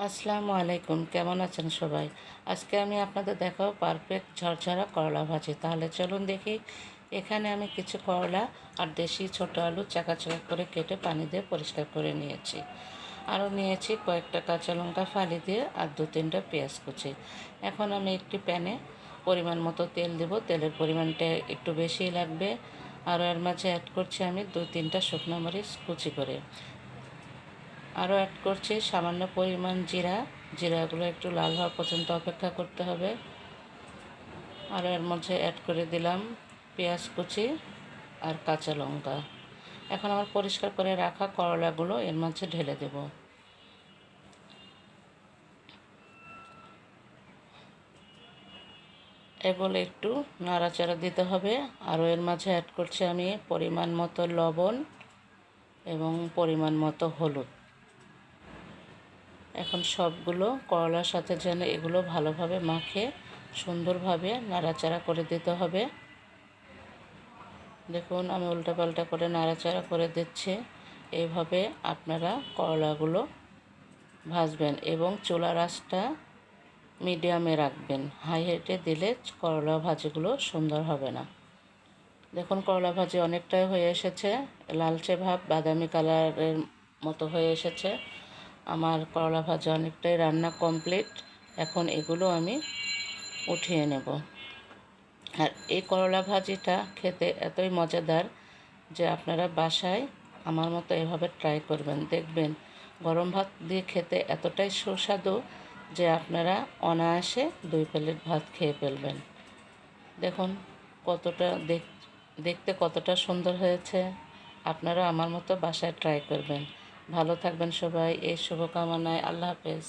আসসালামু আলাইকুম, কেমন আছেন সবাই? আজকে আমি আপনাদের দেখাবো পারফেক্ট ঝরঝরা করলা ভাজি। তাহলে চলুন দেখি। এখানে আমি কিছু করলা আর দেশি ছোট আলু চাকা চাকা করে কেটে পানি দিয়ে পরিষ্কার করে নিয়েছি। আরও নিয়েছি কয়েকটা কাঁচা লঙ্কা ফালি দিয়ে আর 2-3টা পেঁয়াজ কুচি। এখন আমি একটি প্যানে পরিমাণ মতো তেল দেব। তেলের পরিমাণটা একটু বেশিই লাগবে। আর এর মাঝে অ্যাড করছি আমি 2-3টা শুকনো মরিচ কুচি করে। আরও অ্যাড করছি সামান্য পরিমাণ জিরাগুলো একটু লাল হওয়া পর্যন্ত অপেক্ষা করতে হবে। আর এর মধ্যে অ্যাড করে দিলাম পেঁয়াজ কুচি আর কাঁচা লঙ্কা। এখন আমার পরিষ্কার করে রাখা করলাগুলো এর মাঝে ঢেলে দেব। এগুলো একটু নাড়াচাড়া দিতে হবে। আরও এর মাঝে অ্যাড করছি আমি পরিমাণ মতো লবণ এবং পরিমাণ মতো হলুদ। এখন সবগুলো করলার সাথে যেন এগুলো ভালোভাবে মাখে সুন্দরভাবে নাড়াচাড়া করে দিতে হবে। দেখুন আমি উল্টাপাল্টা করে নাড়াচাড়া করে দিচ্ছি। এইভাবে আপনারা করলাগুলো ভাজবেন এবং চুলার আঁচটা মিডিয়ামে রাখবেন। হাই হিটে দিলে করলা ভাজিগুলো সুন্দর হবে না। দেখুন করলা ভাজি অনেকটাই হয়ে এসেছে, লালচে ভাব বাদামি কালারের মতো হয়ে এসেছে। আমার করলা ভাজা অনেকটাই রান্না কমপ্লিট। এখন এগুলো আমি উঠিয়ে নেব। আর এই করলা ভাজিটা খেতে এতই মজাদার যে আপনারা বাসায় আমার মতো এভাবে ট্রাই করবেন, দেখবেন গরম ভাত দিয়ে খেতে এতটাই সুস্বাদু যে আপনারা অনায়াসে 2 প্লেট ভাত খেয়ে ফেলবেন। দেখুন কতটা দেখতে কতটা সুন্দর হয়েছে। আপনারা আমার মতো বাসায় ট্রাই করবেন। ভালো থাকবেন সবাই, এই শুভকামনায়। আল্লাহ হাফেজ।